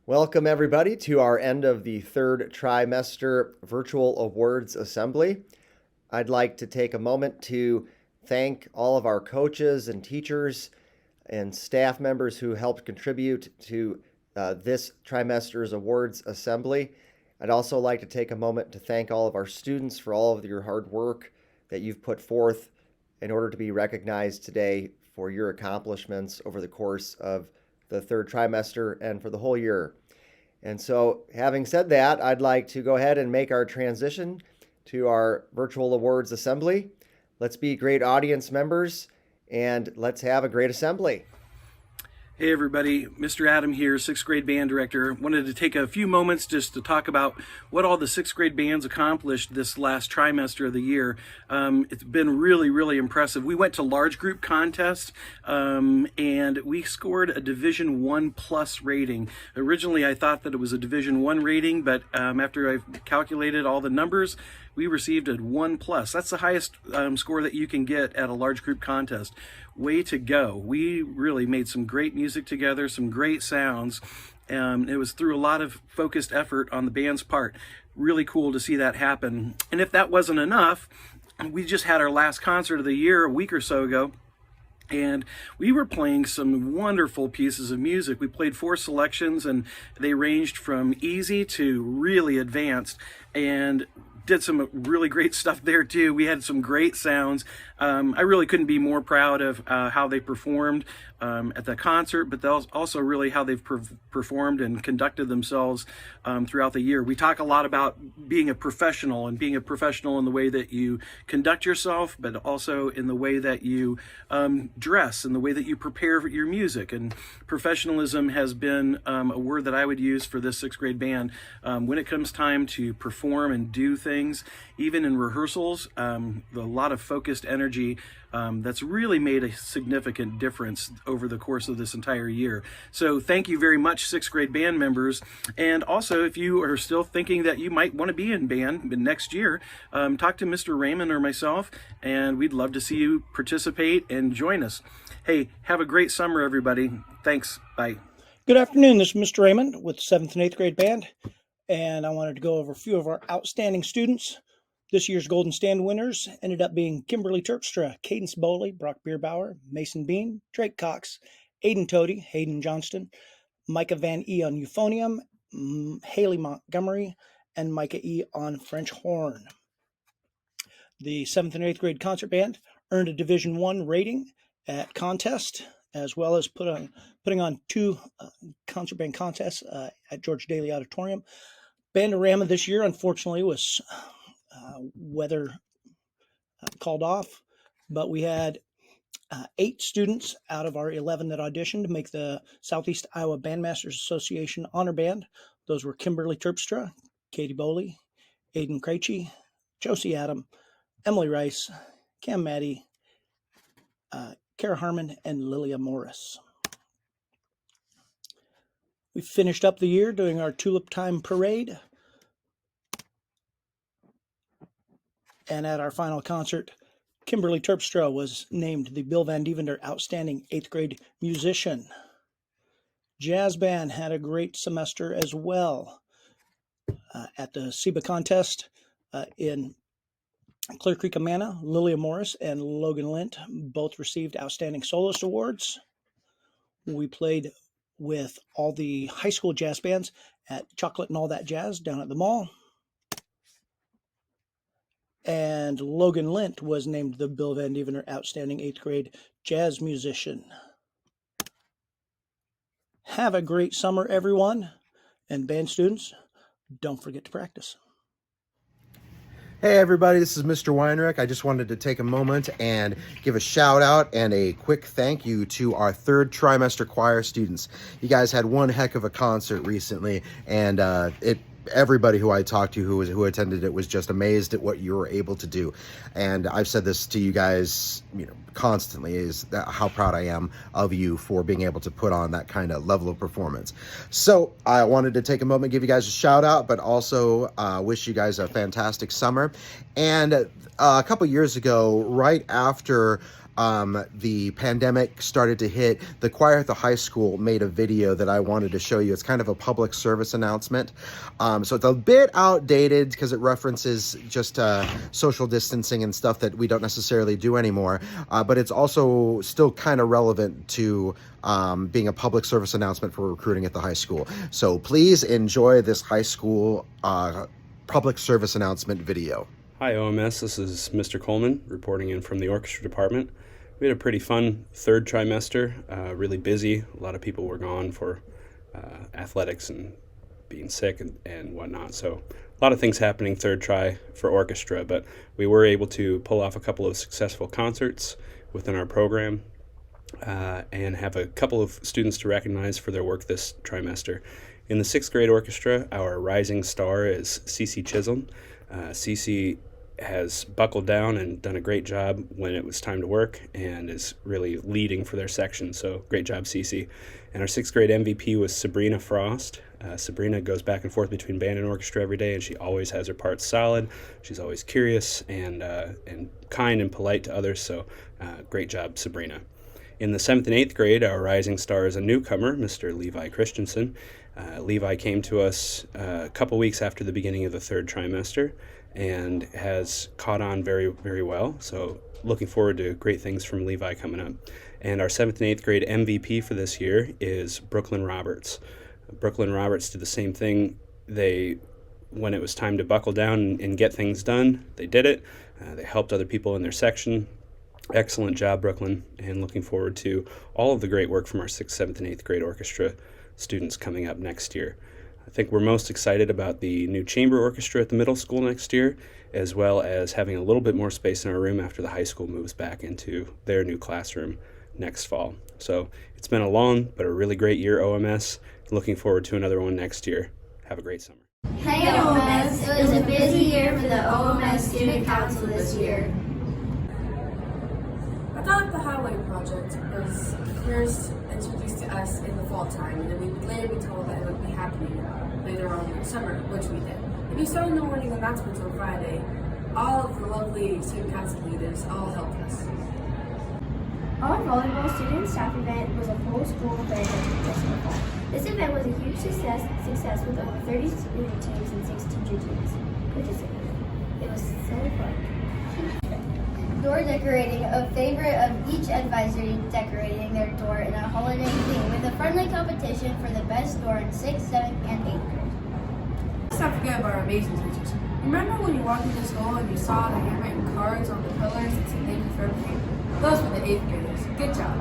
Welcome, everybody, to our end of the third trimester virtual awards assembly. I'd like to take a moment to thank all of our coaches and teachers and staff members who helped contribute to this trimester's awards assembly. I'd also like to take a moment to thank all of our students for all of your hard work that you've put forth in order to be recognized today for your accomplishments over the course of the third trimester and for the whole year. And so, having said that, I'd like to go ahead and make our transition to our virtual awards assembly. Let's be great audience members and let's have a great assembly. Hey everybody, Mr. Adam here, 6th grade band director. Wanted to take a few moments just to talk about what all the 6th grade bands accomplished this last trimester of the year. It's been really impressive. We went to large group contest and we scored a Division 1 plus rating. Originally I thought that it was a Division 1 rating, but after I've calculated all the numbers, we received a 1 plus. That's the highest score that you can get at a large group contest. Way to go. We really made some great music together, some great sounds. It was through a lot of focused effort on the band's part. Really cool to see that happen. And if that wasn't enough, we just had our last concert of the year a week or so ago. And we were playing some wonderful pieces of music. We played 4 selections and they ranged from easy to really advanced, and did some really great stuff there too. We had some great sounds. I really couldn't be more proud of how they performed at the concert, but also really how they've performed and conducted themselves throughout the year. We talk a lot about being a professional and being a professional in the way that you conduct yourself, but also in the way that you dress and the way that you prepare for your music. And professionalism has been a word that I would use for this 6th grade band. When it comes time to perform and do things, even in rehearsals, a lot of focused energy that's really made a significant difference over the course of this entire year. So thank you very much, 6th grade band members. And also, if you are still thinking that you might want to be in band next year, talk to Mr. Raymond or myself, and we'd love to see you participate and join us. Hey, have a great summer, everybody. Thanks. Bye. Good afternoon. This is Mr. Raymond with 7th and 8th grade band, and I wanted to go over a few of our outstanding students. This year's Golden Stand winners ended up being Kimberly Terpstra, Cadence Bowley, Brock Bierbauer, Mason Bean, Drake Cox, Aiden Toady, Hayden Johnston, Micah Van E on euphonium, Haley Montgomery, and Micah E on French horn. The 7th and 8th grade concert band earned a Division 1 rating at contest, as well as putting on 2 concert band contests at George Daly Auditorium. Bandorama this year, unfortunately, was weather called off, but we had 8 students out of our 11 that auditioned to make the Southeast Iowa Bandmasters Association Honor Band. Those were Kimberly Terpstra, Katie Bowley, Aiden Krejci, Josie Adam, Emily Rice, Cam Maddie, Kara Harmon, and Lilia Morris. We finished up the year doing our Tulip Time Parade. And at our final concert, Kimberly Terpstra was named the Bill Van Devender Outstanding 8th Grade Musician. Jazz Band had a great semester as well. At the SEBA contest in Clear Creek, Amana, Lilia Morris and Logan Lint both received Outstanding Soloist Awards. We played with all the high school jazz bands at Chocolate and All That Jazz down at the mall. And Logan Lint was named the Bill Van Devender Outstanding 8th Grade Jazz Musician. Have a great summer, everyone. And band students, don't forget to practice. Hey everybody, this is Mr. Weinreich. I just wanted to take a moment and give a shout out and a quick thank you to our 3rd trimester choir students. You guys had one heck of a concert recently, and everybody who I talked to who attended it was just amazed at what you were able to do. And I've said this to you guys, constantly, is that how proud I am of you for being able to put on that kind of level of performance. So I wanted to take a moment, give you guys a shout out, but also wish you guys a fantastic summer. And a couple years ago, right after the pandemic started to hit, the choir at the high school made a video that I wanted to show you. It's kind of a public service announcement. So it's a bit outdated because it references just social distancing and stuff that we don't necessarily do anymore. But it's also still kind of relevant to being a public service announcement for recruiting at the high school. So please enjoy this high school public service announcement video. Hi OMS, this is Mr. Coleman reporting in from the orchestra department. We had a pretty fun third trimester, really busy. A lot of people were gone for athletics and being sick and whatnot. So a lot of things happening third try for orchestra, but we were able to pull off a couple of successful concerts within our program and have a couple of students to recognize for their work this trimester. In the 6th grade orchestra, our rising star is Cece Chisholm. Cece has buckled down and done a great job when it was time to work and is really leading for their section. So great job, Cece. And our 6th grade MVP was Sabrina Frost. Sabrina goes back and forth between band and orchestra every day, and she always has her parts solid. She's always curious and kind and polite to others. So great job, Sabrina. In the 7th and 8th grade, our rising star is a newcomer, Mr. Levi Christensen. Levi came to us a couple weeks after the beginning of the third trimester and has caught on very, very well. So looking forward to great things from Levi coming up. And our 7th and 8th grade MVP for this year is Brooklyn Roberts. Brooklyn Roberts did the same thing. When it was time to buckle down and get things done, they did it. They helped other people in their section. Excellent job, Brooklyn, and looking forward to all of the great work from our 6th, 7th, and 8th grade orchestra students coming up next year. I think we're most excited about the new chamber orchestra at the middle school next year, as well as having a little bit more space in our room after the high school moves back into their new classroom next fall. So it's been a long but a really great year, OMS. Looking forward to another one next year. Have a great summer. Hey OMS, it was a busy year for the OMS Student Council this year. I thought the highway project was first introduced to us in the fall time, and then we would later be told that it would be happening later on in the summer, which we did. If you started the morning announcements on Friday, all of the lovely student council leaders all helped us. Our volleyball student staff event was a full school event this fall. This event was a huge success with over 30 student teams and 6 teacher teams participating. It was so fun. Door decorating, a favorite of each advisory decorating their door in a holiday theme with a friendly competition for the best door in 6th, 7th, and 8th grade. Let's not forget about our amazing teachers. Remember when you walked into school and you saw the handwritten cards on the pillars that said thank you for everything? Those were the 8th graders. Good job.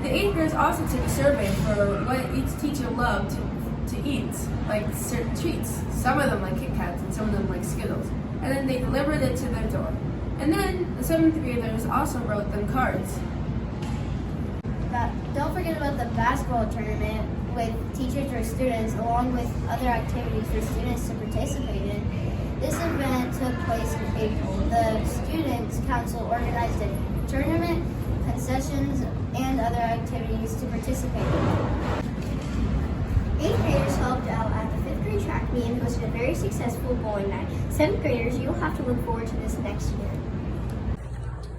The 8th graders also took a survey for what each teacher loved to eat, like certain treats. Some of them like Kit Kats and some of them like Skittles. And then they delivered it to their door. And then the 7th graders also wrote them cards. Don't forget about the basketball tournament with teachers or students, along with other activities for students to participate in. This event took place in April. The Students' Council organized a tournament, concessions, and other activities to participate in. 8th graders helped out at the 5th grade track meet and hosted a very successful bowling night. 7th graders, you'll have to look forward to this next year.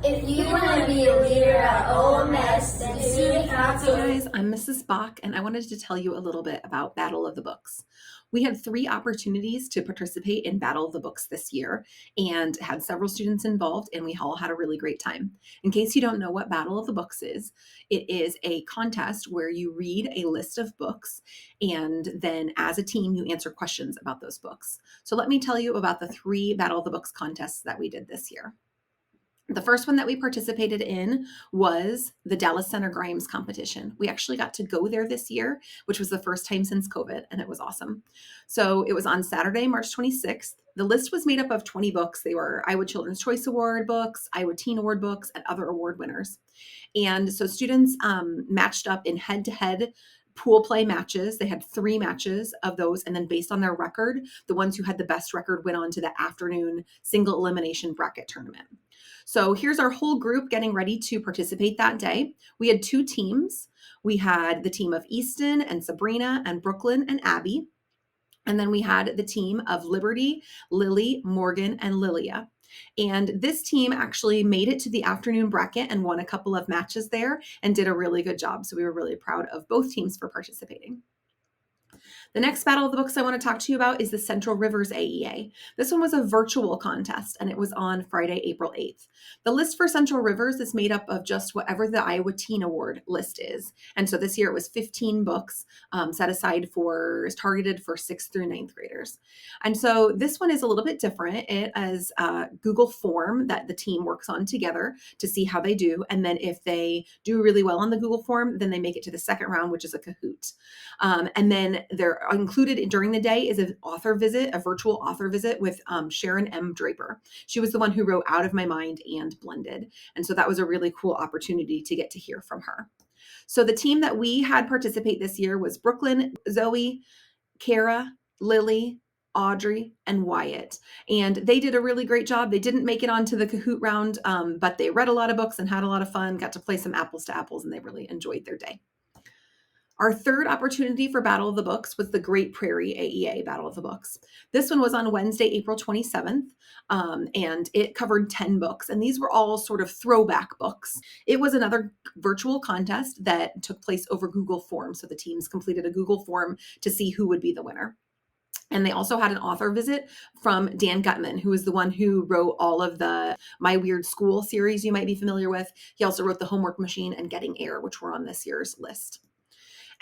If you want to be a leader at OMS, then Student Council. Hey guys, I'm Mrs. Bach, and I wanted to tell you a little bit about Battle of the Books. We had 3 opportunities to participate in Battle of the Books this year and had several students involved, and we all had a really great time. In case you don't know what Battle of the Books is, it is a contest where you read a list of books, and then as a team, you answer questions about those books. So let me tell you about the 3 Battle of the Books contests that we did this year. The first one that we participated in was the Dallas Center Grimes competition. We actually got to go there this year, which was the first time since COVID, and it was awesome. So it was on Saturday, March 26th. The list was made up of 20 books. They were Iowa Children's Choice Award books, Iowa Teen Award books, and other award winners. And so students matched up in head-to-head pool play matches. They had 3 matches of those, and then based on their record, the ones who had the best record went on to the afternoon single elimination bracket tournament. So here's our whole group getting ready to participate that day. We had 2 teams. We had the team of Easton and Sabrina and Brooklyn and Abby. And then we had the team of Liberty, Lily, Morgan, and Lilia. And this team actually made it to the afternoon bracket and won a couple of matches there and did a really good job. So we were really proud of both teams for participating. The next Battle of the Books I want to talk to you about is the Central Rivers Aea. This one was a virtual contest, and it was on Friday, April 8th. The list for Central Rivers is made up of just whatever the Iowa Teen Award list is. And so this year it was 15 books set aside targeted for 6th through 9th graders. And so this one is a little bit different. It is a Google form that the team works on together to see how they do. And then if they do really well on the Google form, then they make it to the second round, which is a Kahoot. And then they're included during the day is a virtual author visit with Sharon M. Draper. She was the one who wrote Out of My Mind and Blended. And so that was a really cool opportunity to get to hear from her. So the team that we had participate this year was Brooklyn, Zoe, Kara, Lily, Audrey, and Wyatt. And they did a really great job. They didn't make it onto the Kahoot round, but they read a lot of books and had a lot of fun, got to play some apples to apples, and they really enjoyed their day. Our third opportunity for Battle of the Books was the Great Prairie AEA Battle of the Books. This one was on Wednesday, April 27th, and it covered 10 books, and these were all sort of throwback books. It was another virtual contest that took place over Google Forms, so the teams completed a Google form to see who would be the winner. And they also had an author visit from Dan Gutman, who is the one who wrote all of the My Weird School series you might be familiar with. He also wrote The Homework Machine and Getting Air, which were on this year's list.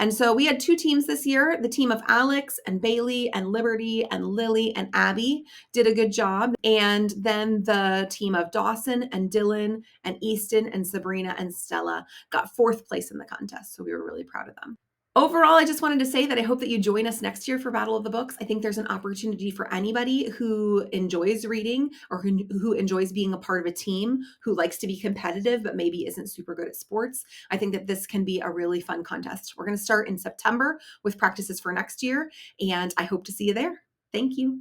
And so we had two teams this year. The team of Alex and Bailey and Liberty and Lily and Abby did a good job. And then the team of Dawson and Dylan and Easton and Sabrina and Stella got 4th place in the contest. So we were really proud of them. Overall, I just wanted to say that I hope that you join us next year for Battle of the Books. I think there's an opportunity for anybody who enjoys reading or who enjoys being a part of a team, who likes to be competitive but maybe isn't super good at sports. I think that this can be a really fun contest. We're going to start in September with practices for next year, and I hope to see you there. Thank you.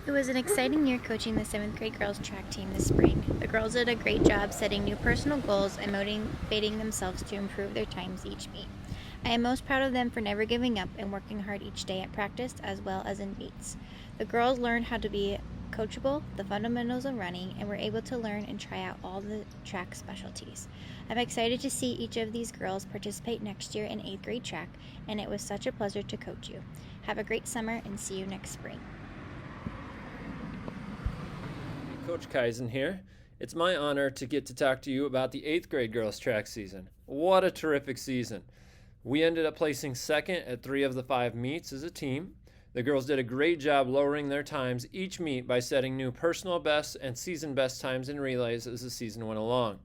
It was an exciting year coaching the 7th grade girls track team this spring. The girls did a great job setting new personal goals and motivating themselves to improve their times each meet. I am most proud of them for never giving up and working hard each day at practice as well as in meets. The girls learned how to be coachable, the fundamentals of running, and were able to learn and try out all the track specialties. I'm excited to see each of these girls participate next year in 8th grade track, and it was such a pleasure to coach you. Have a great summer and see you next spring. Coach Kaizen here. It's my honor to get to talk to you about the 8th grade girls track season. What a terrific season. We ended up placing 2nd at 3 of the 5 meets as a team. The girls did a great job lowering their times each meet by setting new personal bests and season best times in relays as the season went along.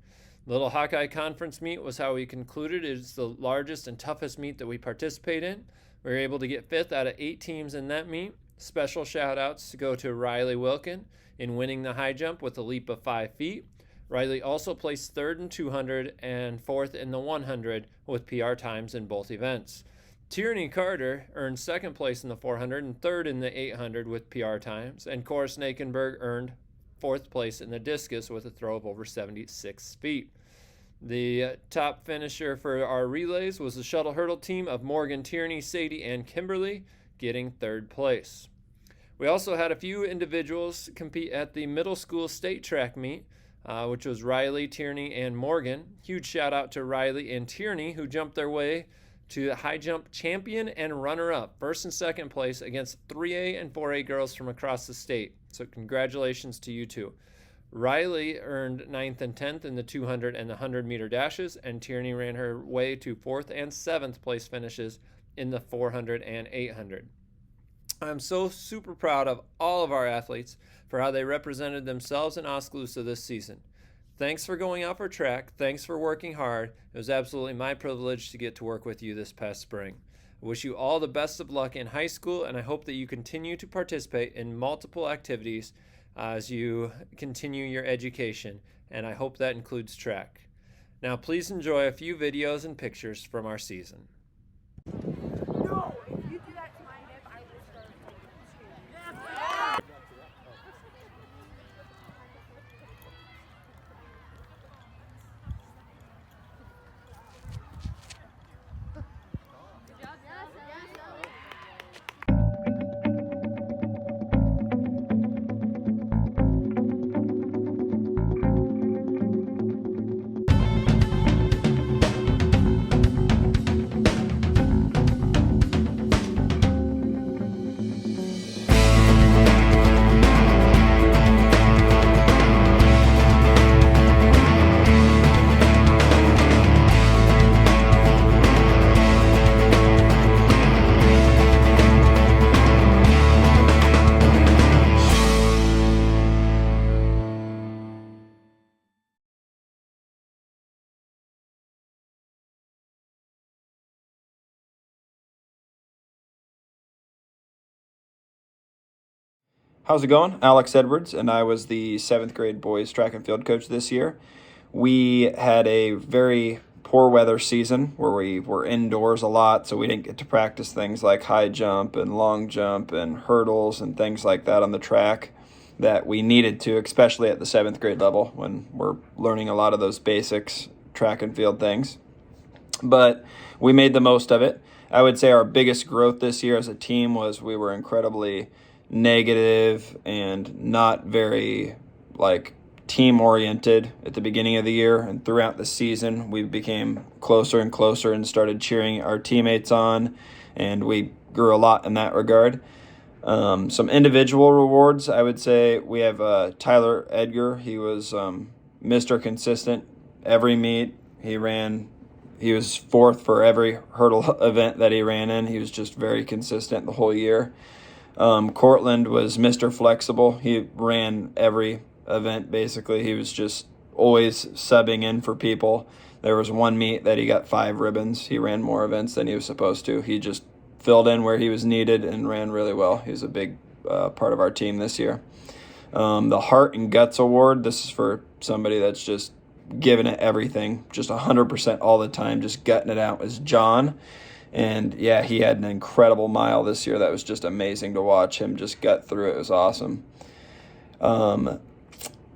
The Little Hawkeye Conference meet was how we concluded. It is the largest and toughest meet that we participate in. We were able to get 5th out of 8 teams in that meet. Special shout outs to go to Riley Wilkin in winning the high jump with a leap of 5 feet. Riley also placed 3rd in 200 and 4th in the 100 with PR times in both events. Tierney Carter earned 2nd place in the 400 and 3rd in the 800 with PR times, and Cora Snakenberg earned 4th place in the discus with a throw of over 76 feet. The top finisher for our relays was the shuttle hurdle team of Morgan, Tierney, Sadie, and Kimberly, getting 3rd place. We also had a few individuals compete at the middle school state track meet, which was Riley, Tierney, and Morgan. Huge shout out to Riley and Tierney, who jumped their way to the high jump champion and runner-up, 1st and 2nd place against 3A and 4A girls from across the state. So congratulations to you two. Riley earned 9th and 10th in the 200 and the 100-meter dashes, and Tierney ran her way to 4th and 7th place finishes in the 400 and 800. I'm so super proud of all of our athletes for how they represented themselves in Oskaloosa this season. Thanks for going out for track. Thanks for working hard. It was absolutely my privilege to get to work with you this past spring. I wish you all the best of luck in high school, and I hope that you continue to participate in multiple activities as you continue your education, and I hope that includes track. Now please enjoy a few videos and pictures from our season. How's it going? Alex Edwards, and I was the 7th grade boys track and field coach this year. We had a very poor weather season where we were indoors a lot, so we didn't get to practice things like high jump and long jump and hurdles and things like that on the track that we needed to, especially at the 7th grade level when we're learning a lot of those basics track and field things. But we made the most of it. I would say our biggest growth this year as a team was we were incredibly negative and not very team oriented at the beginning of the year, and throughout the season we became closer and closer and started cheering our teammates on, and we grew a lot in that regard. Some individual rewards, I would say we have Tyler Edgar. He was Mr. Consistent every meet. He was 4th for every hurdle event that he ran in. He was just very consistent the whole year. Cortland was Mr. Flexible. He ran every event basically. He was just always subbing in for people. There was one meet that he got 5 ribbons. He ran more events than he was supposed to. He just filled in where he was needed and ran really well. He's a big part of our team this year. The Heart and Guts Award, this is for somebody that's just giving it everything, just 100% all the time, just gutting it out, was John. And yeah, he had an incredible mile this year. That was just amazing to watch him just gut through it. It was awesome.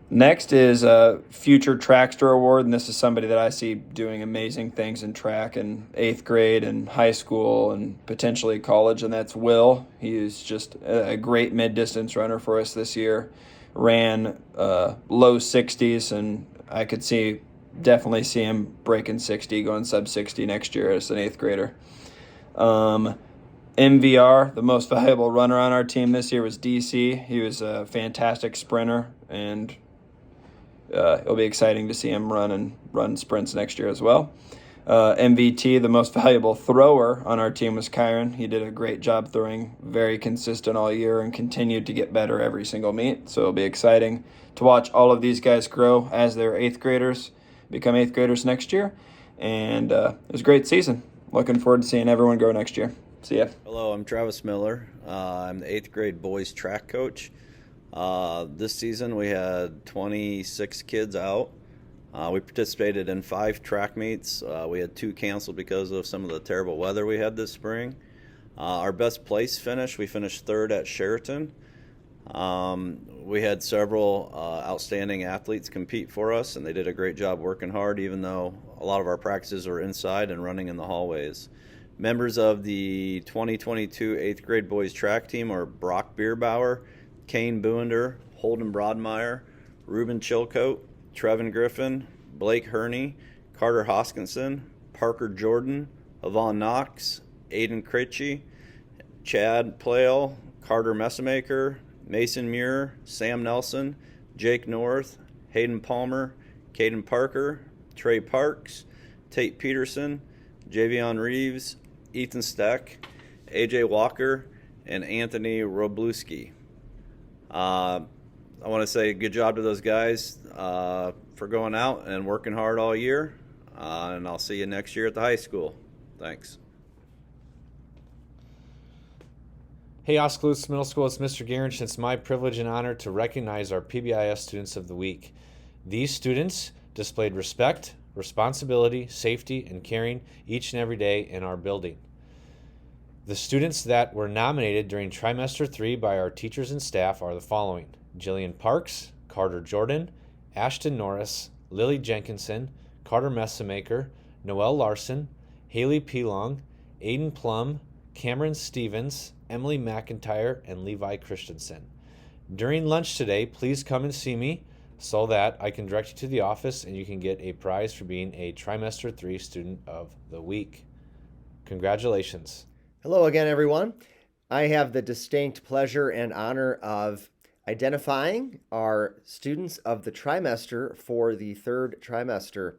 Next is a Future Trackster Award, and this is somebody that I see doing amazing things in track in 8th grade and high school and potentially college, and that's Will. He is just a great mid-distance runner for us this year. Ran low 60s, and I could definitely see him breaking 60, going sub 60 next year as an 8th grader. MVR, the most valuable runner on our team this year, was DC. He was a fantastic sprinter, and it'll be exciting to see him run sprints next year as well. MVT, the most valuable thrower on our team, was Kyron. He did a great job throwing, very consistent all year, and continued to get better every single meet. So it'll be exciting to watch all of these guys grow as they're 8th graders, become 8th graders next year. And it was a great season. Looking forward to seeing everyone grow next year. See ya. Hello, I'm Travis Miller. I'm the 8th grade boys track coach. This season we had 26 kids out. We participated in 5 track meets. We had 2 canceled because of some of the terrible weather we had this spring. Our best place finish, we finished 3rd at Sheraton. We had several outstanding athletes compete for us, and they did a great job working hard, even though a lot of our practices are inside and running in the hallways. Members of the 2022 8th grade boys track team are Brock Bierbauer, Kane Buender, Holden Broadmeyer, Ruben Chilcote, Trevin Griffin, Blake Herney, Carter Hoskinson, Parker Jordan, Yvonne Knox, Aiden Critchie, Chad Plale, Carter Messamaker, Mason Muir, Sam Nelson, Jake North, Hayden Palmer, Caden Parker, Trey Parks, Tate Peterson, Javion Reeves, Ethan Steck, AJ Walker, and Anthony Robluski. I want to say good job to those guys for going out and working hard all year, and I'll see you next year at the high school. Thanks. Hey, Oskaloosa Middle School, it's Mr. Garrich. It's my privilege and honor to recognize our PBIS Students of the Week. These students displayed respect, responsibility, safety, and caring each and every day in our building. The students that were nominated during Trimester 3 by our teachers and staff are the following: Jillian Parks, Carter Jordan, Ashton Norris, Lily Jenkinson, Carter Messamaker, Noelle Larson, Haley Pelong, Aiden Plum, Cameron Stevens, Emily McIntyre, and Levi Christensen. During lunch today, please come and see me so that I can direct you to the office and you can get a prize for being a Trimester 3 Student of the Week. Congratulations. Hello again, everyone. I have the distinct pleasure and honor of identifying our students of the trimester for the 3rd trimester.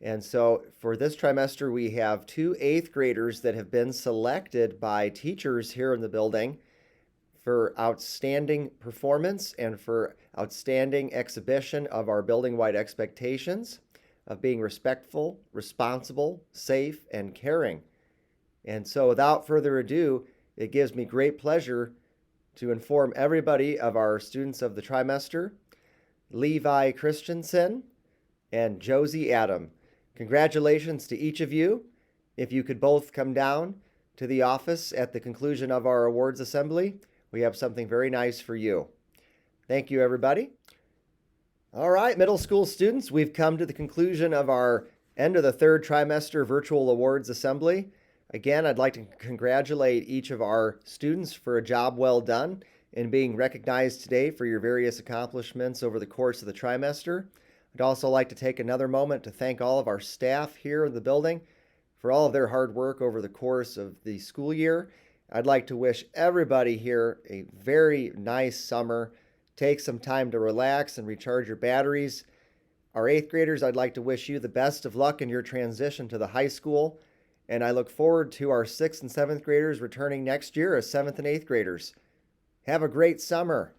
And so for this trimester, we have 2 8th graders that have been selected by teachers here in the building for outstanding performance and for outstanding exhibition of our building-wide expectations of being respectful, responsible, safe, and caring. And so without further ado, it gives me great pleasure to inform everybody of our students of the trimester, Levi Christensen and Josie Adam. Congratulations to each of you. If you could both come down to the office at the conclusion of our awards assembly, we have something very nice for you. Thank you, everybody. All right, middle school students, we've come to the conclusion of our end of the third trimester virtual awards assembly. Again, I'd like to congratulate each of our students for a job well done in being recognized today for your various accomplishments over the course of the trimester. I'd also like to take another moment to thank all of our staff here in the building for all of their hard work over the course of the school year. I'd like to wish everybody here a very nice summer. Take some time to relax and recharge your batteries. Our 8th graders, I'd like to wish you the best of luck in your transition to the high school. And I look forward to our 6th and 7th graders returning next year as 7th and 8th graders. Have a great summer.